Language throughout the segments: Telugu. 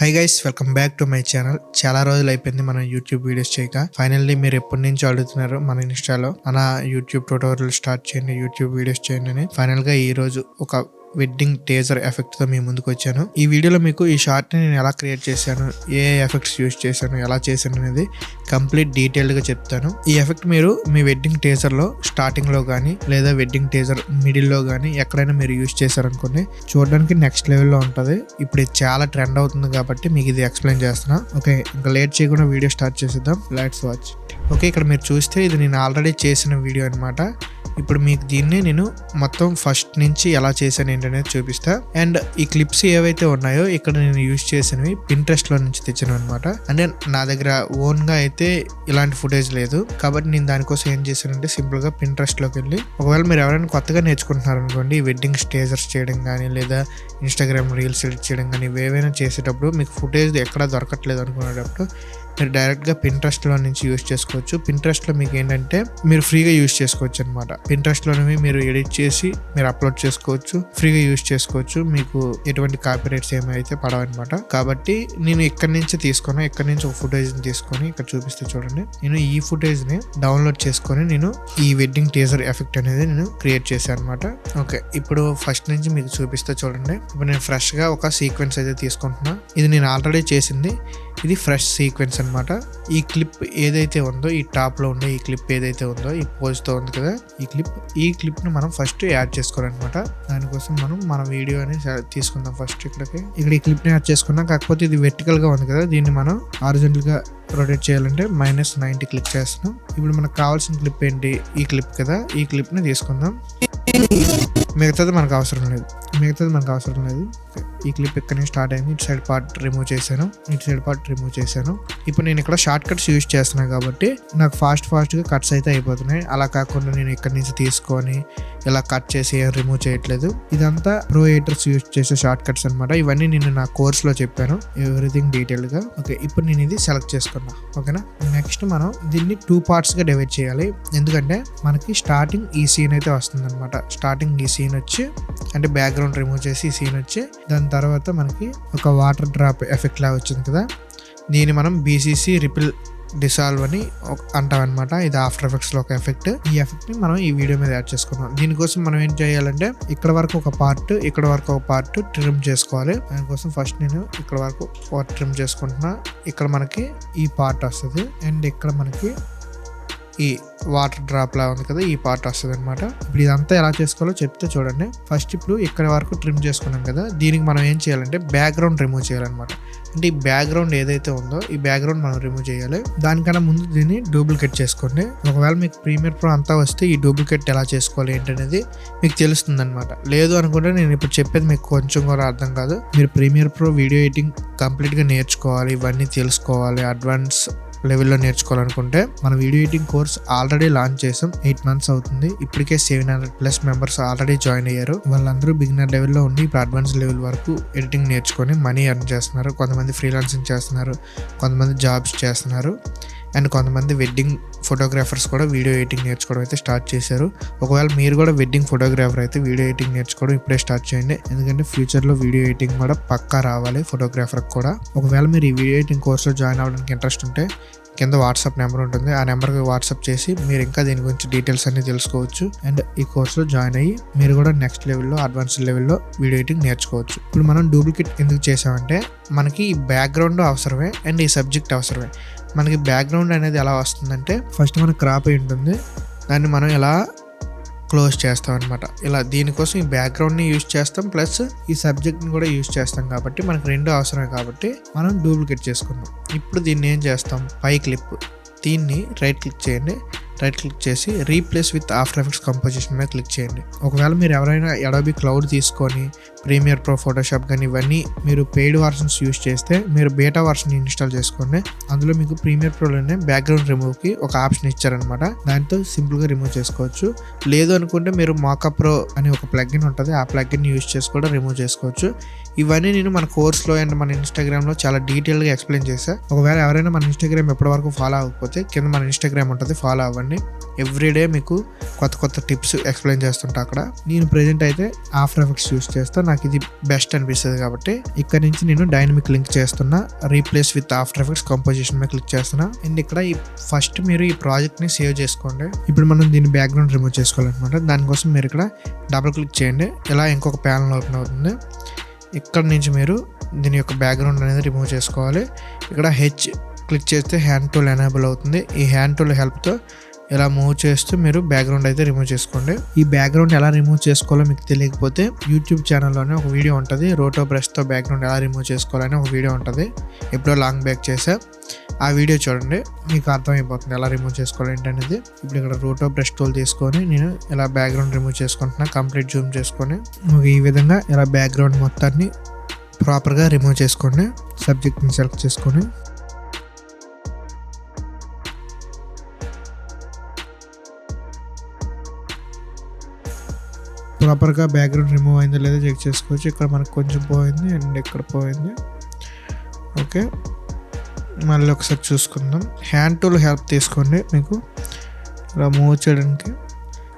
Hi guys, welcome back to my channel. చాలా రోజులు అయిపోయింది మనం యూట్యూబ్ వీడియోస్ చేయక. ఫైనల్లీ మీరు ఎప్పటి నుంచి అడుగుతున్నారు మన ఇన్స్టాలో అలా యూట్యూబ్ ట్యూటోరియల్ స్టార్ట్ చేయండి, యూట్యూబ్ వీడియోస్ చేయండి అని. ఫైనల్ గా ఈ రోజు ఒక వెడ్డింగ్ టేజర్ ఎఫెక్ట్ తో మీ ముందుకు వచ్చాను. ఈ వీడియోలో మీకు ఈ షార్ట్ ని నేను ఎలా క్రియేట్ చేశాను, ఏ ఎఫెక్ట్స్ యూజ్ చేశాను, ఎలా చేశాను అనేది కంప్లీట్ డీటెయిల్డ్ గా చెప్తాను. ఈ ఎఫెక్ట్ మీరు మీ వెడ్డింగ్ టేజర్ లో స్టార్టింగ్ లో గానీ లేదా వెడ్డింగ్ టేజర్ మిడిల్ లో గానీ ఎక్కడైనా మీరు యూజ్ చేశారనుకోండి, చూడడానికి నెక్స్ట్ లెవెల్ లో ఉంటది. ఇప్పుడు ఇది చాలా ట్రెండ్ అవుతుంది కాబట్టి మీకు ఇది ఎక్స్ప్లెయిన్ చేస్తున్నా. ఓకే, ఇంకా లేట్ చేయకుండా వీడియో స్టార్ట్ చేసేద్దాం. Let's watch. ఓకే, ఇక్కడ మీరు చూస్తే ఇది నేను ఆల్రెడీ చేసిన వీడియో అనమాట. ఇప్పుడు మీకు దీన్ని నేను మొత్తం ఫస్ట్ నుంచి ఎలా చేశాను ఏంటనేది చూపిస్తా. అండ్ ఈ క్లిప్స్ ఏవైతే ఉన్నాయో ఇక్కడ నేను యూజ్ చేసినవి Pinterest లో నుంచి తెచ్చాను అనమాట. అంటే నా దగ్గర ఓన్ గా అయితే ఇలాంటి ఫుటేజ్ లేదు కాబట్టి నేను దానికోసం ఏం చేశానంటే సింపుల్ గా Pinterest లోకి వెళ్ళి, ఒకవేళ మీరు ఎవరైనా కొత్తగా నేర్చుకుంటున్నారు అనుకోండి, వెడ్డింగ్ స్టేజర్స్ చేయడం కానీ లేదా ఇన్స్టాగ్రామ్ రీల్స్ ఎడిట్ చేయడం కానీ ఏవైనా చేసేటప్పుడు మీకు ఫుటేజ్ ఎక్కడా దొరకట్లేదు అనుకునేటప్పుడు మీరు డైరెక్ట్గా Pinterestలో నుంచి యూజ్ చేసుకోవచ్చు. Pinterestలో మీకు ఏంటంటే మీరు ఫ్రీగా యూజ్ చేసుకోవచ్చు అనమాట. Pinterestలోనే మీరు ఎడిట్ చేసి మీరు అప్లోడ్ చేసుకోవచ్చు, ఫ్రీగా యూజ్ చేసుకోవచ్చు. మీకు ఎటువంటి కాపీరైట్స్ ఏమైతే పడవన్నమాట. కాబట్టి నేను ఇక్కడి నుంచి తీసుకున్నా, ఇక్కడ నుంచి ఒక ఫుటేజ్ తీసుకొని ఇక్కడ చూపిస్తే చూడండి. నేను ఈ ఫుటేజ్ ని డౌన్లోడ్ చేసుకొని నేను ఈ వెడ్డింగ్ టేజర్ ఎఫెక్ట్ అనేది నేను క్రియేట్ చేశాను అనమాట. ఓకే, ఇప్పుడు ఫస్ట్ నుంచి మీకు చూపిస్తే చూడండి. ఇప్పుడు నేను ఫ్రెష్ గా ఒక సీక్వెన్స్ అయితే తీసుకుంటున్నా. ఇది నేను ఆల్రెడీ చేసింది, ఇది ఫ్రెష్ సీక్వెన్స్ అనమాట. ఈ క్లిప్ ఏదైతే ఉందో, ఈ టాప్ లో ఉండే ఈ క్లిప్ ఏదైతే ఉందో, ఈ పోజ్ తో ఉంది కదా ఈ క్లిప్ ని మనం ఫస్ట్ యాడ్ చేసుకోవాలన్నమాట. దానికోసం మనం మన వీడియోని తీసుకుందాం. ఫస్ట్ ఇక్కడ ఈ క్లిప్ ని యాడ్ చేసుకున్నాం. కాకపోతే ఇది వెర్టికల్ గా ఉంది కదా, దీన్ని మనం హారిజాంటల్ గా రొటేట్ చేయాలంటే -90 క్లిక్ చేస్తున్నాం. ఇప్పుడు మనకు కావాల్సిన క్లిప్ ఏంటి, ఈ క్లిప్ కదా, ఈ క్లిప్ ని తీసుకుందాం. మిగతాది మనకు అవసరం లేదు. ఈ క్లిప్ ఇక్కడ నుంచి స్టార్ట్ అయింది. ఇటు సైడ్ పార్ట్ రిమూవ్ చేశాను. ఇప్పుడు నేను ఇక్కడ షార్ట్ కట్స్ యూజ్ చేస్తున్నాను కాబట్టి నాకు ఫాస్ట్ గా కట్స్ అయితే అయిపోతున్నాయి. అలా కాకుండా నేను ఇక్కడ నుంచి తీసుకొని ఇలా కట్ చేసి ఏం రిమూవ్ చేయట్లేదు. ఇదంతా ప్రో ఎడిటర్స్ యూజ్ చేసే షార్ట్ కట్స్ అనమాట. ఇవన్నీ నేను నా కోర్స్ లో చెప్పాను, ఎవ్రీథింగ్ డీటెయిల్ గా. ఓకే, ఇప్పుడు నేను ఇది సెలెక్ట్ చేసుకున్నా. ఓకేనా, నెక్స్ట్ మనం దీన్ని 2 పార్ట్స్ గా డివైడ్ చేయాలి. ఎందుకంటే మనకి స్టార్టింగ్ ఈ సీన్ అయితే వస్తుంది అనమాట. స్టార్టింగ్ ఈ సీన్ వచ్చి అంటే బ్యాక్గ్రౌండ్ రిమూవ్ చేసి ఈ సీన్ వచ్చి, దాని తర్వాత మనకి ఒక వాటర్ డ్రాప్ ఎఫెక్ట్ లాగా వచ్చింది కదా, దీన్ని మనం BCC రిపిల్ డిసాల్వ్ అని అంటాం అనమాట. ఇది ఆఫ్టర్ ఎఫెక్ట్స్ లో ఒక ఎఫెక్ట్. ఈ ఎఫెక్ట్ ని మనం ఈ వీడియో మీద యాడ్ చేసుకున్నాం. దీనికోసం మనం ఏం చేయాలంటే ఇక్కడ వరకు ఒక పార్ట్, ఇక్కడ వరకు ఒక పార్ట్ ట్రిమ్ చేసుకోవాలి. దానికోసం ఫస్ట్ నేను ఇక్కడ వరకు ట్రిమ్ చేసుకుంటున్నా. ఇక్కడ మనకి ఈ పార్ట్ వస్తుంది అండ్ ఇక్కడ మనకి ఈ వాటర్ డ్రాప్ లా ఉంది కదా, ఈ పార్ట్ వస్తుంది అనమాట. ఇప్పుడు ఇదంతా ఎలా చేసుకోవాలో చెప్తే చూడండి. ఫస్ట్ ఇప్పుడు ఇక్కడ వరకు ట్రిమ్ చేసుకున్నాం కదా, దీనికి మనం ఏం చేయాలంటే బ్యాక్గ్రౌండ్ రిమూవ్ చేయాలన్నమాట. అంటే ఈ బ్యాక్గ్రౌండ్ ఏదైతే ఉందో ఈ బ్యాక్గ్రౌండ్ మనం రిమూవ్ చేయాలి. దానికన్నా ముందు దీన్ని డూప్లికేట్ చేసుకోండి. ఒకవేళ మీకు ప్రీమియర్ ప్రో అంతా వస్తే ఈ డూప్లికేట్ ఎలా చేసుకోవాలి ఏంటనేది మీకు తెలుస్తుంది అనమాట. లేదు అనుకుంటే నేను ఇప్పుడు చెప్పేది మీకు కొంచెం కూడా అర్థం కాదు. మీరు premiere pro video editing complete గా నేర్చుకోవాలి, ఇవన్నీ తెలుసుకోవాలి, అడ్వాన్స్ లెవెల్లో నేర్చుకోవాలనుకుంటే మన video editing course already launch చేసాం. 8 months అవుతుంది. ఇప్పటికే 700+ మెంబర్స్ ఆల్రెడీ జాయిన్ అయ్యారు. వాళ్ళందరూ బిగినర్ లెవెల్లో ఉండి ఇప్పుడు అడ్వాన్స్ లెవెల్ వరకు ఎడిటింగ్ నేర్చుకొని మనీ ఎర్న్ చేస్తున్నారు. కొంతమంది ఫ్రీలాన్సింగ్ చేస్తున్నారు, కొంతమంది జాబ్స్ చేస్తున్నారు అండ్ కొంతమంది వెడ్డింగ్ ఫోటోగ్రాఫర్స్ కూడా వీడియో ఎడిటింగ్ నేర్చుకోవడం అయితే స్టార్ట్ చేశారు. ఒకవేళ మీరు కూడా వెడ్డింగ్ ఫోటోగ్రాఫర్ అయితే వీడియో ఎడిటింగ్ నేర్చుకోవడం ఇప్పుడే స్టార్ట్ చేయండి. ఎందుకంటే ఫ్యూచర్లో వీడియో ఎడిటింగ్ కూడా పక్కా రావాలి ఫోటోగ్రాఫర్ కూడా. ఒకవేళ మీరు ఈ వీడియో ఎడిటింగ్ కోర్సులో జాయిన్ అవ్వడానికి ఇంట్రెస్ట్ ఉంటే కింద వాట్సాప్ నెంబర్ ఉంటుంది, ఆ నెంబర్కి వాట్సాప్ చేసి మీరు ఇంకా దీని గురించి డీటెయిల్స్ అన్ని తెలుసుకోవచ్చు. అండ్ ఈ కోర్సులో జాయిన్ అయ్యి మీరు కూడా నెక్స్ట్ లెవెల్లో, అడ్వాన్స్ లెవెల్లో వీడియో ఎడిటింగ్ నేర్చుకోవచ్చు. ఇప్పుడు మనం డూప్లికేట్ ఎందుకు చేసామంటే మనకి ఈ బ్యాక్గ్రౌండ్ అవసరమే అండ్ ఈ సబ్జెక్ట్ అవసరమే. మనకి బ్యాక్గ్రౌండ్ అనేది ఎలా వస్తుందంటే ఫస్ట్ మనకు క్రాప్ అయి ఉంటుంది, దాన్ని మనం ఎలా క్లోజ్ చేస్తాం అనమాట. ఇలా దీనికోసం ఈ బ్యాక్గ్రౌండ్ని యూజ్ చేస్తాం, ప్లస్ ఈ సబ్జెక్ట్ని కూడా యూజ్ చేస్తాం కాబట్టి మనకు రెండు అవసరమే కాబట్టి మనం డూప్లికేట్ చేసుకున్నాం. ఇప్పుడు దీన్ని ఏం చేస్తాం, పై క్లిప్, దీన్ని రైట్ క్లిక్ చేయండి. రైట్ క్లిక్ చేసి replace with after effects composition మీద క్లిక్ చేయండి. ఒకవేళ మీరు ఎవరైనా అడోబీ క్లౌడ్ తీసుకొని ప్రీమియర్ ప్రో, ఫోటోషాప్ కానీ ఇవన్నీ మీరు పెయిడ్ వర్షన్స్ యూజ్ చేస్తే మీరు బేటా వర్షన్ ఇన్స్టాల్ చేసుకోండి. అందులో మీకు ప్రీమియర్ ప్రోలోనే బ్యాక్గ్రౌండ్ రిమూవ్కి ఒక ఆప్షన్ ఇచ్చారనమాట. దాంతో సింపుల్గా రిమూవ్ చేసుకోవచ్చు. లేదు అనుకుంటే మీరు మాకప్ ప్రో అని ఒక ప్లగ్ఇన్ ఉంటుంది, ఆ ప్లగ్ఇన్ యూజ్ చేసి కూడా రిమూవ్ చేసుకోవచ్చు. ఇవన్నీ నేను మన కోర్స్లో అండ్ మన ఇన్స్టాగ్రామ్లో చాలా డీటెయిల్గా ఎక్స్ప్లెయిన్ చేశాను. ఒకవేళ ఎవరైనా మన ఇన్స్టాగ్రామ్ ఎప్పటి వరకు ఫాలో అవ్వకపోతే కింద మన ఇన్స్టాగ్రామ్ ఉంటుంది, ఫాలో అవ్వండి. చేసుకోండి. ఎవ్రీడే మీకు కొత్త టిప్స్ ఎక్స్ప్లెయిన్ చేస్తుంటా అక్కడ. నేను ప్రెజెంట్ అయితే ఆఫ్టర్ ఎఫెక్ట్స్ యూస్ చేస్తాను, నాకు ఇది బెస్ట్ అనిపిస్తుంది కాబట్టి ఇక్కడ నుంచి నేను డైనమిక్ లింక్ చేస్తున్నా, replace with after effects composition మీద క్లిక్ చేస్తున్నా. అండ్ ఇక్కడ ఫస్ట్ మీరు ఈ ప్రాజెక్ట్ని సేవ్ చేసుకోండి. ఇప్పుడు మనం దీని బ్యాక్గ్రౌండ్ రిమూవ్ చేసుకోవాలన్నమాట. దానికోసం మీరు ఇక్కడ డబుల్ క్లిక్ చేయండి, ఇలా ఇంకొక ప్యానల్ ఓపెన్ అవుతుంది. ఇక్కడ నుంచి మీరు దీని యొక్క బ్యాక్గ్రౌండ్ అనేది రిమూవ్ చేసుకోవాలి. ఇక్కడ హెచ్ క్లిక్ చేస్తే హ్యాండ్ టూల్ ఎనేబుల్ అవుతుంది. ఈ హ్యాండ్ టూల్ హెల్ప్తో ఇలా మూవ్ చేస్తూ మీరు బ్యాక్గ్రౌండ్ అయితే రిమూవ్ చేసుకోండి. ఈ బ్యాక్గ్రౌండ్ ఎలా రిమూవ్ చేసుకోవాలో మీకు తెలియకపోతే యూట్యూబ్ ఛానల్లోనే ఒక వీడియో ఉంటుంది, రోటో బ్రష్తో బ్యాక్గ్రౌండ్ ఎలా రిమూవ్ చేసుకోవాలని ఒక వీడియో ఉంటుంది. ఎప్పుడో లాంగ్ బ్యాక్ చేసా, ఆ వీడియో చూడండి, మీకు అర్థమైపోతుంది ఎలా రిమూవ్ చేసుకోవాలి ఏంటనేది. ఇప్పుడు ఇక్కడ రోటో బ్రష్ టూల్ తీసుకొని నేను ఇలా బ్యాక్గ్రౌండ్ రిమూవ్ చేసుకుంటున్నా, కంప్లీట్ జూమ్ చేసుకొని. ఈ విధంగా ఇలా బ్యాక్గ్రౌండ్ మొత్తాన్ని ప్రాపర్గా రిమూవ్ చేసుకోండి. సబ్జెక్ట్ని సెలెక్ట్ చేసుకొని ప్రాపర్గా బ్యాక్గ్రౌండ్ రిమూవ్ అయిందో లేదో చెక్ చేసుకోవచ్చు. ఇక్కడ మనకు కొంచెం పోయింది అండ్ ఇక్కడ పోయింది. ఓకే, మళ్ళీ ఒకసారి చూసుకుందాం. హ్యాండ్ టూల్ హెల్ప్ తీసుకోండి మీకు ఇలా మూవ్ చేయడానికి.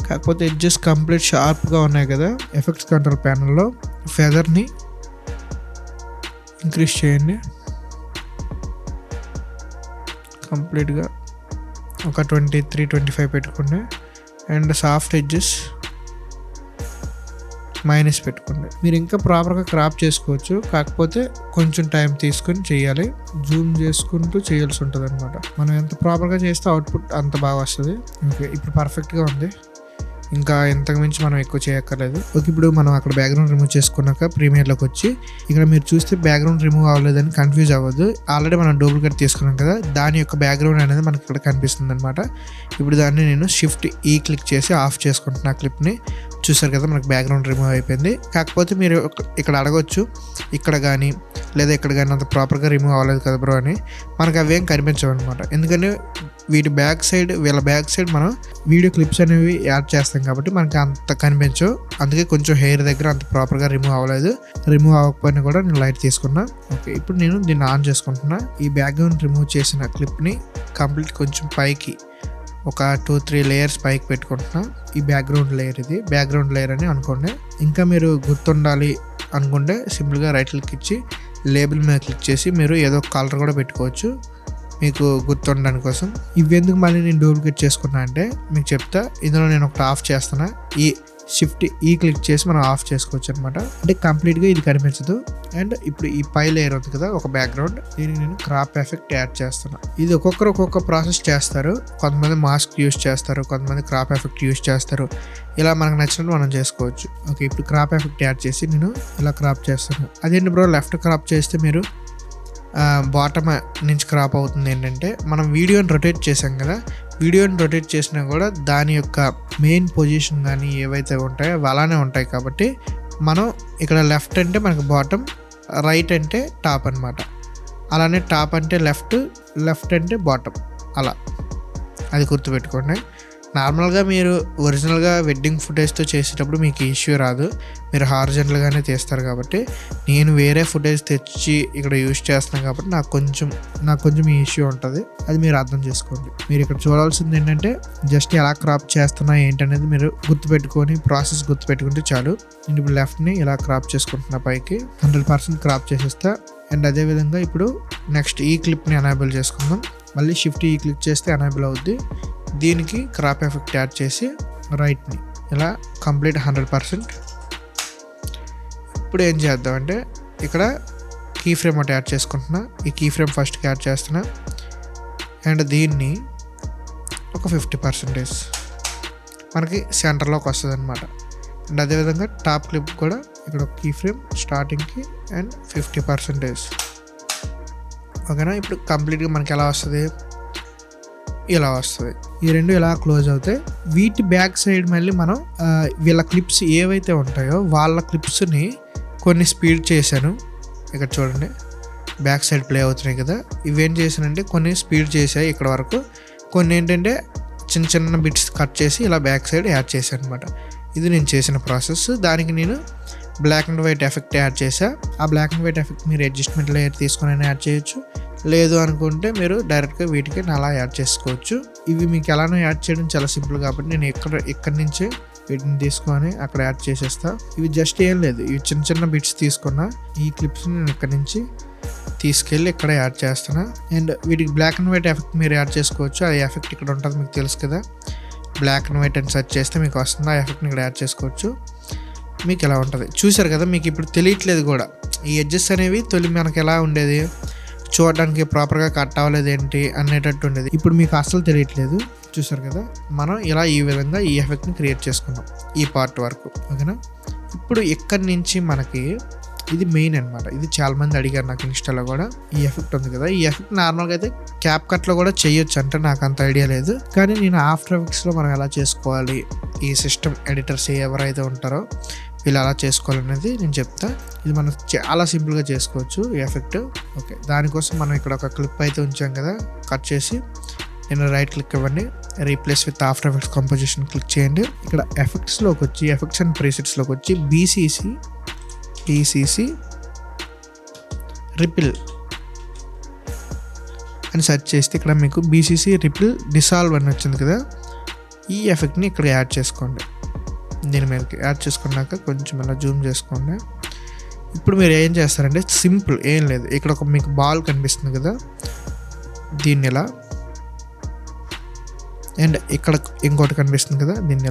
కాకపోతే ఎడ్జెస్ కంప్లీట్ షార్ప్గా ఉన్నాయి కదా. ఎఫెక్ట్స్ కంట్రోల్ ప్యానల్లో ఫెదర్ని ఇంక్రీజ్ చేయండి కంప్లీట్గా, ఒక 23-25 పెట్టుకోండి. అండ్ సాఫ్ట్ ఎడ్జెస్ మైనస్ పెట్టుకోండి. మీరు ఇంకా ప్రాపర్గా క్రాప్ చేసుకోవచ్చు, కాకపోతే కొంచెం టైం తీసుకొని చేయాలి. జూమ్ చేసుకుంటూ చేయాల్సి ఉంటుంది అనమాట. మనం ఎంత ప్రాపర్గా చేస్తే అవుట్పుట్ అంత బాగా వస్తుంది. ఓకే, ఇప్పుడు పర్ఫెక్ట్గా ఉంది, ఇంకా ఇంతకు మించి మనం ఎక్కువ చేయక్కర్లేదు. ఓకే, ఇప్పుడు మనం అక్కడ బ్యాక్గ్రౌండ్ రిమూవ్ చేసుకున్నాక ప్రీమియర్లోకి వచ్చి ఇక్కడ మీరు చూస్తే బ్యాక్గ్రౌండ్ రిమూవ్ అవ్వలేదని కన్ఫ్యూజ్ అవ్వద్దు. ఆల్రెడీ మనం డూప్లికేట్ తీసుకున్నాం కదా, దాని యొక్క బ్యాక్గ్రౌండ్ అనేది మనకి ఇక్కడ కనిపిస్తుంది అనమాట. ఇప్పుడు దాన్ని నేను షిఫ్ట్ ఈ క్లిక్ చేసి ఆఫ్ చేసుకుంటున్నా క్లిప్ని. చూసారు కదా, మనకు బ్యాక్గ్రౌండ్ రిమూవ్ అయిపోయింది. కాకపోతే మీరు ఇక్కడ అడగొచ్చు, ఇక్కడ కానీ లేదా ఇక్కడ కానీ అంత ప్రాపర్గా రిమూవ్ అవ్వలేదు కదా బ్రో అని. మనకు అవేం కనిపించవు అనమాట, ఎందుకంటే వీళ్ళ బ్యాక్ సైడ్ మనం వీడియో క్లిప్స్ అనేవి యాడ్ చేస్తాం కాబట్టి మనకి అంత కనిపించవు. అందుకే కొంచెం హెయిర్ దగ్గర అంత ప్రాపర్గా రిమూవ్ అవ్వలేదు. రిమూవ్ అవ్వకపోయినా కూడా నేను లైట్ తీసుకున్నా. ఓకే, ఇప్పుడు నేను దీన్ని ఆన్ చేసుకుంటున్నా. ఈ బ్యాక్గ్రౌండ్ రిమూవ్ చేసిన క్లిప్ని కంప్లీట్ కొంచెం పైకి ఒక 2-3 లేయర్స్ పైకి పెట్టుకుంటున్నా. ఈ బ్యాక్గ్రౌండ్ లేయర్, ఇది బ్యాక్గ్రౌండ్ లేయర్ అని అనుకోండి. ఇంకా మీరు గుర్తుండాలి అనుకుంటే సింపుల్గా రైట్ క్లిక్ ఇచ్చి లేబుల్ మీద క్లిక్ చేసి మీరు ఏదో కలర్ కూడా పెట్టుకోవచ్చు మీకు గుర్తుండడానికి కోసం. ఇవెందుకు మళ్ళీ నేను డూప్లికేట్ చేసుకున్నా అంటే మీకు చెప్తా. ఇందులో నేను ఒకటి ఆఫ్ చేస్తున్నా, ఈ షిఫ్ట్ ఈ క్లిక్ చేసి మనం ఆఫ్ చేసుకోవచ్చు అనమాట. అంటే కంప్లీట్గా ఇది కనిపించదు. అండ్ ఇప్పుడు ఈ పై లేయర్ ఉంది కదా ఒక బ్యాక్గ్రౌండ్, దీనికి నేను క్రాప్ ఎఫెక్ట్ యాడ్ చేస్తున్నా. ఇది ఒక్కొక్క ప్రాసెస్ చేస్తారు. కొంతమంది మాస్క్ యూస్ చేస్తారు, కొంతమంది క్రాప్ ఎఫెక్ట్ యూస్ చేస్తారు. ఇలా మనకు నచ్చినట్టు మనం చేసుకోవచ్చు. ఓకే, ఇప్పుడు క్రాప్ ఎఫెక్ట్ యాడ్ చేసి నేను ఇలా క్రాప్ చేస్తాను. అదేంటి బ్రో లెఫ్ట్ క్రాప్ చేస్తే మీరు బాటమ్ నుంచి క్రాప్ అవుతుంది ఏంటంటే, మనం వీడియోని రొటేట్ చేసాం కదా, వీడియోని రొటేట్ చేసినా కూడా దాని యొక్క మెయిన్ పొజిషన్ కానీ ఏవైతే ఉంటాయో అవి అలానే ఉంటాయి. కాబట్టి మనం ఇక్కడ లెఫ్ట్ అంటే మనకు బాటమ్, రైట్ అంటే టాప్ అనమాట. అలానే టాప్ అంటే లెఫ్ట్ అంటే బాటమ్, అలా అది గుర్తుపెట్టుకోండి. నార్మల్గా మీరు ఒరిజినల్గా వెడ్డింగ్ ఫుటేజ్తో చేసేటప్పుడు మీకు ఇష్యూ రాదు, మీరు హారిజాంటల్గానే తీస్తారు. కాబట్టి నేను వేరే ఫుటేజ్ తెచ్చి ఇక్కడ యూజ్ చేస్తున్నాను కాబట్టి నాకు కొంచెం ఈ ఇష్యూ ఉంటుంది, అది మీరు అర్థం చేసుకోండి. మీరు ఇక్కడ చూడాల్సింది ఏంటంటే జస్ట్ ఎలా క్రాప్ చేస్తున్నా ఏంటనేది మీరు గుర్తుపెట్టుకొని ప్రాసెస్ గుర్తుపెట్టుకుంటే చాలు. నేను ఇప్పుడు లెఫ్ట్ని ఇలా క్రాప్ చేసుకుంటున్నా, పైకి 100% క్రాప్ చేసేస్తా. అండ్ అదేవిధంగా ఇప్పుడు నెక్స్ట్ ఈ క్లిప్ని ఎనేబుల్ చేసుకుందాం. మళ్ళీ షిఫ్ట్ ఈ క్లిక్ చేస్తే ఎనేబుల్ అవుద్ది. దీనికి క్రాప్ ఎఫెక్ట్ యాడ్ చేసి రైట్ని ఇలా కంప్లీట్ 100%. ఇప్పుడు ఏం చేద్దాం అంటే ఇక్కడ కీ ఫ్రేమ్ ఒకటి యాడ్ చేసుకుంటున్నా. ఈ కీ ఫ్రేమ్ ఫస్ట్కి యాడ్ చేస్తున్నా. అండ్ దీన్ని ఒక 50% మనకి సెంటర్లోకి వస్తుంది అనమాట. అండ్ అదేవిధంగా టాప్ క్లిప్ కూడా ఇక్కడ ఒక కీ ఫ్రేమ్ స్టార్టింగ్కి అండ్ 50%. ఓకేనా, ఇప్పుడు కంప్లీట్గా మనకి ఎలా వస్తుంది, ఇలా వస్తుంది. ఈ రెండు ఇలా క్లోజ్ అవుతాయి. వీటి బ్యాక్ సైడ్ మళ్ళీ మనం వీళ్ళ క్లిప్స్ ఏవైతే ఉంటాయో వాళ్ళ క్లిప్స్ని కొన్ని స్పీడ్ చేశాను. ఇక్కడ చూడండి బ్యాక్ సైడ్ ప్లే అవుతున్నాయి కదా, ఇవేం చేశానంటే కొన్ని స్పీడ్ చేశాయి ఇక్కడ వరకు, కొన్ని ఏంటంటే చిన్న బిట్స్ కట్ చేసి ఇలా బ్యాక్ సైడ్ యాడ్ చేశాను అనమాట. ఇది నేను చేసిన ప్రాసెస్. దానికి నేను black and white effect add చేసా. ఆ బ్లాక్ అండ్ వైట్ ఎఫెక్ట్ మీరు అడ్జస్ట్మెంట్ లేయర్ తీసుకొని యాడ్ చేయొచ్చు, లేదు అనుకుంటే మీరు డైరెక్ట్గా వీటికి అలా యాడ్ చేసుకోవచ్చు. ఇవి మీకు ఎలానో యాడ్ చేయడం చాలా సింపుల్ కాబట్టి నేను ఎక్కడి నుంచే వీటిని తీసుకొని అక్కడ యాడ్ చేసేస్తా. ఇవి జస్ట్ ఏం లేదు, ఇవి చిన్న చిన్న బిట్స్ తీసుకున్న ఈ క్లిప్స్ని నేను ఇక్కడ నుంచి తీసుకెళ్ళి ఇక్కడ యాడ్ చేస్తున్నా. అండ్ వీటికి బ్లాక్ అండ్ వైట్ ఎఫెక్ట్ మీరు యాడ్ చేసుకోవచ్చు. ఆ ఎఫెక్ట్ ఇక్కడ ఉంటుంది, మీకు తెలుసు కదా, బ్లాక్ అండ్ వైట్ అని సెర్చ్ చేస్తే మీకు వస్తుంది. ఆ ఎఫెక్ట్ని ఇక్కడ యాడ్ చేసుకోవచ్చు. మీకు ఎలా ఉంటుంది చూసారు కదా. మీకు ఇప్పుడు తెలియట్లేదు కూడా ఈ ఎడ్జెస్ అనేవి తొలి మనకి ఎలా ఉండేది, చూడడానికి ప్రాపర్గా కట్ అవ్వలేదు ఏంటి అనేటట్టు ఉండేది. ఇప్పుడు మీకు అసలు తెలియట్లేదు. చూసారు కదా, మనం ఇలా ఈ విధంగా ఈ ఎఫెక్ట్ని క్రియేట్ చేసుకున్నాం ఈ పార్ట్ వరకు. ఓకేనా. ఇప్పుడు ఇక్కడి నుంచి మనకి ఇది మెయిన్ అనమాట. ఇది చాలా మంది అడిగారు నాకు ఇన్స్టాలో కూడా. ఈ ఎఫెక్ట్ ఉంది కదా, ఈ ఎఫెక్ట్ నార్మల్గా అయితే క్యాప్ కట్లో కూడా చేయొచ్చు, అంటే నాకు అంత ఐడియా లేదు. కానీ నేను ఆఫ్టర్ ఎఫెక్ట్స్లో మనం ఎలా చేసుకోవాలి, ఈ సిస్టమ్ ఎడిటర్స్ ఎవరైతే ఉంటారో వీళ్ళు అలా చేసుకోవాలనేది నేను చెప్తా. ఇది మనం చాలా సింపుల్గా చేసుకోవచ్చు ఈ ఎఫెక్ట్. ఓకే, దానికోసం మనం ఇక్కడ ఒక క్లిప్ అయితే ఉంచాం కదా, కట్ చేసి నేను రైట్ క్లిక్ ఇవ్వండి, replace with after effects composition click చేయండి. ఇక్కడ ఎఫెక్ట్స్లోకి వచ్చి ఎఫెక్ట్స్ అండ్ ప్రీసెట్స్లోకి వచ్చి బీసీసీ రిపిల్ అని సెర్చ్ చేస్తే ఇక్కడ మీకు బీసీసీ రిపిల్ డిసాల్వ్ అని వచ్చింది కదా, ఈ ఎఫెక్ట్ని ఇక్కడ యాడ్ చేసుకోండి. దీని మీదకి యాడ్ చేసుకున్నాక కొంచెం ఇలా జూమ్ చేసుకోండి. ఇప్పుడు మీరు ఏం చేస్తారంటే సింపుల్ ఏం లేదు, ఇక్కడ ఒక మీకు బాల్ కనిపిస్తుంది కదా, దీన్ని ఇలా, అండ్ ఇక్కడ ఇంకోటి కనిపిస్తుంది కదా, దీన్ని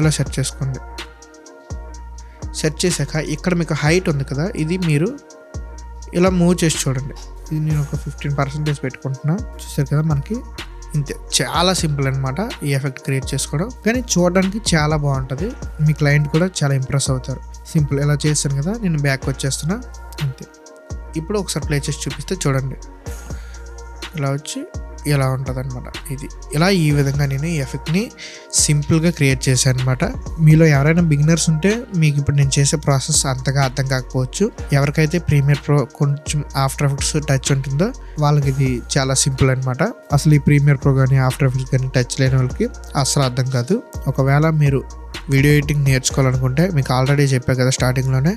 ఇలా సెట్ చేసుకోండి. సెట్ చేశాక ఇక్కడ మీకు హైట్ ఉంది కదా, ఇది మీరు ఇలా మూవ్ చేసి చూడండి. ఇది నేను ఒక 15% పెట్టుకుంటున్నా. చూసారు కదా, మనకి ఇంతే, చాలా సింపుల్ అనమాట ఈ ఎఫెక్ట్ క్రియేట్ చేసుకోవడం. కానీ చూడడానికి చాలా బాగుంటుంది, మీ క్లయింట్ కూడా చాలా ఇంప్రెస్ అవుతారు. సింపుల్ ఇలా చేస్తాను కదా, నేను బ్యాక్ వచ్చేస్తున్నా అంతే. ఇప్పుడు ఒకసారి ప్లే చేసి చూపిస్తే చూడండి, ఇలా వచ్చి ఇలా ఉంటుంది అనమాట. ఇది ఇలా ఈ విధంగా నేను ఈ ఎఫెక్ట్ని సింపుల్గా క్రియేట్ చేశాను అనమాట. మీలో ఎవరైనా బిగినర్స్ ఉంటే మీకు ఇప్పుడు నేను చేసే ప్రాసెస్ అంతగా అర్థం కాకపోవచ్చు. ఎవరికైతే ప్రీమియర్ ప్రో కొంచెం ఆఫ్టర్ ఎఫెక్ట్స్ టచ్ ఉంటుందో వాళ్ళకి ఇది చాలా సింపుల్ అనమాట. అసలు ఈ ప్రీమియర్ ప్రో కానీ ఆఫ్టర్ ఎఫెక్ట్స్ కానీ టచ్ లేని వాళ్ళకి అసలు అర్థం కాదు. ఒకవేళ మీరు వీడియో ఎడిటింగ్ నేర్చుకోవాలనుకుంటే మీకు ఆల్రెడీ చెప్పా కదా స్టార్టింగ్లోనే,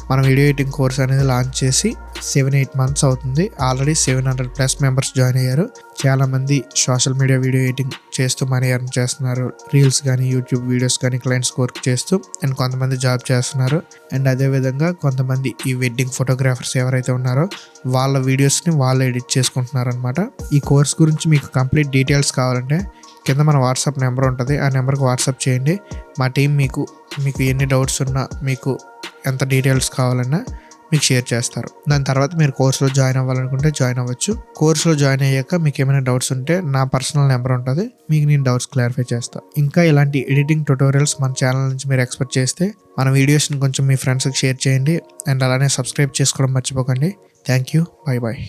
మన వీడియో ఎడిటింగ్ కోర్స్ అనేది లాంచ్ చేసి 7-8 months అవుతుంది. ఆల్రెడీ 700+ మెంబర్స్ జాయిన్ అయ్యారు. చాలామంది సోషల్ మీడియా వీడియో ఎడిటింగ్ చేస్తూ మనీ ఎర్న్ చేస్తున్నారు. రీల్స్ కానీ యూట్యూబ్ వీడియోస్ కానీ క్లయింట్స్ వర్క్ చేస్తూ, అండ్ కొంతమంది జాబ్ చేస్తున్నారు. అండ్ అదేవిధంగా కొంతమంది ఈ వెడ్డింగ్ ఫోటోగ్రాఫర్స్ ఎవరైతే ఉన్నారో వాళ్ళ వీడియోస్ని వాళ్ళు ఎడిట్ చేసుకుంటున్నారు అనమాట. ఈ కోర్స్ గురించి మీకు కంప్లీట్ డీటెయిల్స్ కావాలంటే కింద మన వాట్సాప్ నెంబర్ ఉంటుంది, ఆ నెంబర్కి వాట్సాప్ చేయండి. మా టీం మీకు ఎన్ని డౌట్స్ ఉన్నా, మీకు ఎంత డీటెయిల్స్ కావాలన్నా మీకు షేర్ చేస్తారు. దాని తర్వాత మీరు కోర్సులో జాయిన్ అవ్వాలనుకుంటే జాయిన్ అవ్వచ్చు. కోర్సులో జాయిన్ అయ్యాక మీకు ఏమైనా డౌట్స్ ఉంటే నా పర్సనల్ నెంబర్ ఉంటుంది, మీకు నేను డౌట్స్ క్లారిఫై చేస్తాను. ఇంకా ఇలాంటి ఎడిటింగ్ ట్యుటోరియల్స్ మన ఛానల్ నుంచి మీరు ఎక్స్పెక్ట్ చేస్తే మన వీడియోస్ని కొంచెం మీ ఫ్రెండ్స్కి షేర్ చేయండి. అండ్ అలానే సబ్స్క్రైబ్ చేసుకోవడం మర్చిపోకండి. Thank you. బై.